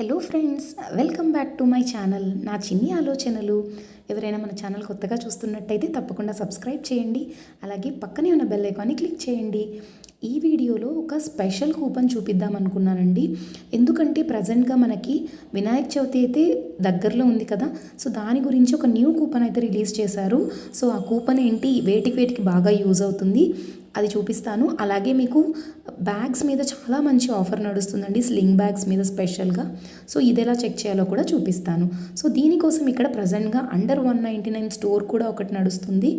Hello friends, welcome back to my channel. నా చిన్ని ఆలోచనలు. ఎవరైనా మన ఛానల్ కొత్తగా చూస్తున్నట్టయితే తప్పకుండా సబ్స్క్రైబ్ చేయండి. అలాగే పక్కనే ఉన్న బెల్ ఐకాన్ని క్లిక్ చేయండి. ఈ వీడియోలో ఒక స్పెషల్ కూపన్ చూపిద్దాం అనుకున్నానండి. ఎందుకంటే ప్రజెంట్గా మనకి వినాయక చవితి అయితే దగ్గరలో ఉంది కదా. సో దాని గురించి ఒక న్యూ కూపన్ అయితే రిలీజ్ చేశారు. సో ఆ కూపన్ ఏంటి, వేటికి బాగా యూజ్ అవుతుంది అది చూపిస్తాను. అలాగే మీకు బ్యాగ్స్ మీద చాలా మంచి ఆఫర్ నడుస్తుందండి, స్లింగ్ బ్యాగ్స్ మీద స్పెషల్గా. సో ఇది ఎలా చెక్ చేయాలో కూడా చూపిస్తాను. సో దీనికోసం ఇక్కడ ప్రజెంట్గా అండర్ 199 స్టోర్ కూడా ఒకటి నడుస్తుంది.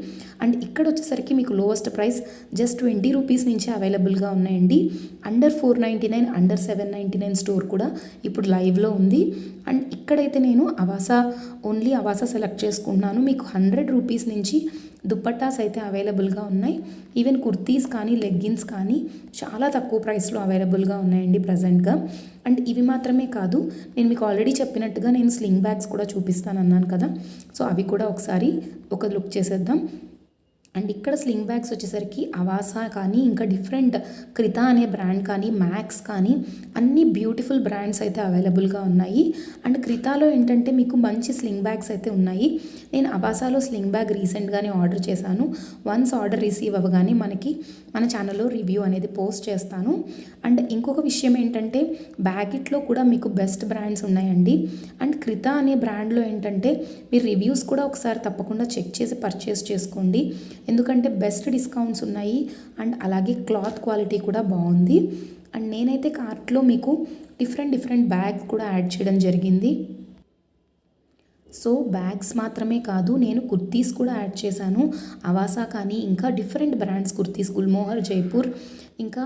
అండ్ ఇక్కడ వచ్చేసరికి మీకు లోవెస్ట్ ప్రైస్ జస్ట్ 20 రూపీస్ నుంచి అవైలబుల్గా ఉన్నాయండి. అండర్ 499, అండర్ 799 స్టోర్ కూడా ఇప్పుడు లైవ్లో ఉంది. అండ్ ఇక్కడైతే నేను ఓన్లీ అవాసా సెలెక్ట్ చేసుకుంటున్నాను. మీకు 100 రూపీస్ నుంచి దుప్పట్టాస్ అయితే అవైలబుల్గా ఉన్నాయి. ఈవెన్ కుర్తీస్ కానీ లెగ్గిన్స్ కానీ చాలా తక్కువ ప్రైస్లో అవైలబుల్గా ఉన్నాయండి ప్రజెంట్గా. అండ్ ఇవి మాత్రమే కాదు, నేను మీకు ఆల్రెడీ చెప్పినట్టుగా నేను స్లింగ్ బ్యాగ్స్ కూడా చూపిస్తాను అన్నాను కదా. సో అవి కూడా ఒకసారి ఒక లుక్ చేసేద్దాం. అండ్ ఇక్కడ స్లింగ్ బ్యాగ్స్ వచ్చేసరికి అవాసా కానీ ఇంకా డిఫరెంట్ క్రితా అనే బ్రాండ్ కానీ మ్యాక్స్ కానీ అన్ని బ్యూటిఫుల్ బ్రాండ్స్ అయితే అవైలబుల్గా ఉన్నాయి. అండ్ క్రితాలో ఏంటంటే మీకు మంచి స్లింగ్ బ్యాగ్స్ అయితే ఉన్నాయి. నేను అవాసాలో స్లింగ్ బ్యాగ్ రీసెంట్గానే ఆర్డర్ చేశాను. వన్స్ ఆర్డర్ రిసీవ్ అవ్వగానే మన ఛానల్లో రివ్యూ అనేది పోస్ట్ చేస్తాను. అండ్ ఇంకొక విషయం ఏంటంటే బ్యాగిట్లో కూడా మీకు బెస్ట్ బ్రాండ్స్ ఉన్నాయండి. అండ్ క్రితా అనే బ్రాండ్లో ఏంటంటే మీరు రివ్యూస్ కూడా ఒకసారి తప్పకుండా చెక్ చేసి పర్చేస్ చేసుకోండి. ఎందుకంటే బెస్ట్ డిస్కౌంట్స్ ఉన్నాయి. అండ్ అలాగే క్లాత్ క్వాలిటీ కూడా బాగుంది. అండ్ నేనైతే కార్ట్లో మీకు డిఫరెంట్ బ్యాగ్స్ కూడా యాడ్ చేయడం జరిగింది. సో బ్యాగ్స్ మాత్రమే కాదు, నేను కుర్తీస్ కూడా యాడ్ చేశాను. అవాసా కానీ ఇంకా డిఫరెంట్ బ్రాండ్స్ కుర్తీస్, గుల్మోహర్, జైపూర్, ఇంకా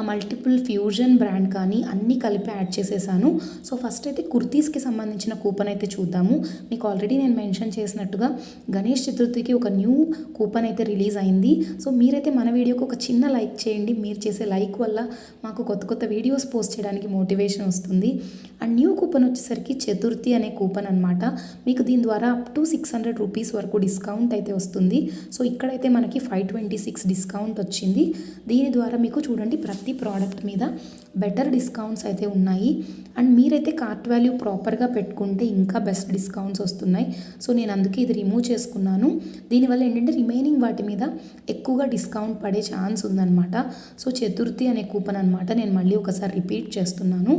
మల్టిపుల్ ఫ్యూజన్ బ్రాండ్ కానీ అన్నీ కలిపి యాడ్ చేసేసాను. సో ఫస్ట్ అయితే కుర్తీస్కి సంబంధించిన కూపన్ అయితే చూద్దాము. మీకు ఆల్రెడీ నేను మెన్షన్ చేసినట్టుగా గణేష్ చతుర్థికి ఒక న్యూ కూపన్ అయితే రిలీజ్ అయింది. సో మీరైతే మన వీడియోకి ఒక చిన్న లైక్ చేయండి. మీరు చేసే లైక్ వల్ల మాకు కొత్త వీడియోస్ పోస్ట్ చేయడానికి మోటివేషన్ వస్తుంది. అండ్ న్యూ కూపన్ వచ్చేసరికి చతుర్థి అనే కూపన్ అనమాట. మీకు దీని ద్వారా అప్ టు 600 రూపీస్ వరకు డిస్కౌంట్ అయితే వస్తుంది. సో ఇక్కడైతే మనకి 526 డిస్కౌంట్ వచ్చింది. దీని ద్వారా మీకు చూడండి ప్రతి ప్రోడక్ట్ మీద బెటర్ డిస్కౌంట్స్ అయితే ఉన్నాయి. అండ్ మీరైతే కార్ట్ వాల్యూ ప్రాపర్గా పెట్టుకుంటే ఇంకా బెస్ట్ డిస్కౌంట్స్ వస్తున్నాయి. సో నేను అందుకే ఇది రిమూవ్ చేసుకున్నాను. దీనివల్ల ఏంటంటే రిమైనింగ్ వాటి మీద ఎక్కువగా డిస్కౌంట్ పడే ఛాన్స్ ఉందన్నమాట. సో చతుర్థి అనే కూపన్ అనమాట. నేను మళ్ళీ ఒకసారి రిపీట్ చేస్తున్నాను.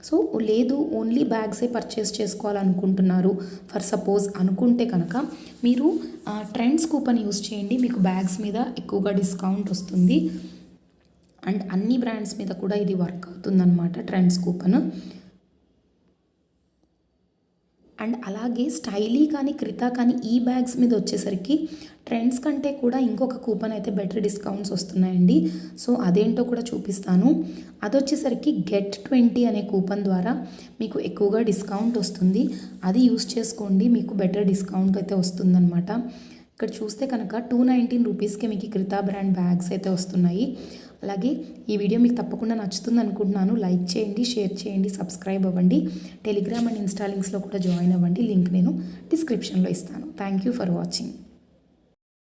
సో లేదు ఓన్లీ బ్యాగ్సే పర్చేస్ చేసుకోవాలనుకుంటున్నారు ఫర్ సపోజ్ అనుకుంటే కనుక మీరు ట్రెండ్స్ కూపన్ యూస్ చేయండి. మీకు బ్యాగ్స్ మీద ఎక్కువగా డిస్కౌంట్ వస్తుంది. అండ్ అన్ని బ్రాండ్స్ మీద కూడా ఇది వర్క్ అవుతుందన్నమాట ట్రెండ్స్ కూపన్. అండ్ అలాగే స్టైలీ కానీ క్రితా కానీ ఈ బ్యాగ్స్ మీద వచ్చేసరికి ట్రెండ్స్ కంటే కూడా ఇంకొక కూపన్ అయితే బెటర్ డిస్కౌంట్స్ వస్తున్నాయండి. సో అదేంటో కూడా చూపిస్తాను. అది వచ్చేసరికి గెట్ 20 అనే కూపన్ ద్వారా మీకు ఎక్కువగా డిస్కౌంట్ వస్తుంది. అది యూస్ చేసుకోండి, మీకు బెటర్ డిస్కౌంట్ అయితే వస్తుందన్నమాట. ఇక్కడ చూస్తే కనుక 219 రూపీస్కి మీకు క్రితా బ్రాండ్ బ్యాగ్స్ అయితే వస్తున్నాయి. అలాగే ఈ వీడియో మీకు తప్పకుండా నచ్చుతుంది అనుకుంటున్నాను. లైక్ చేయండి, షేర్ చేయండి, సబ్స్క్రైబ్ అవ్వండి. టెలిగ్రామ్ అండ్ ఇన్స్టా లింక్స్లో కూడా జాయిన్ అవ్వండి. లింక్ నేను డిస్క్రిప్షన్లో ఇస్తాను. Thank you for watching.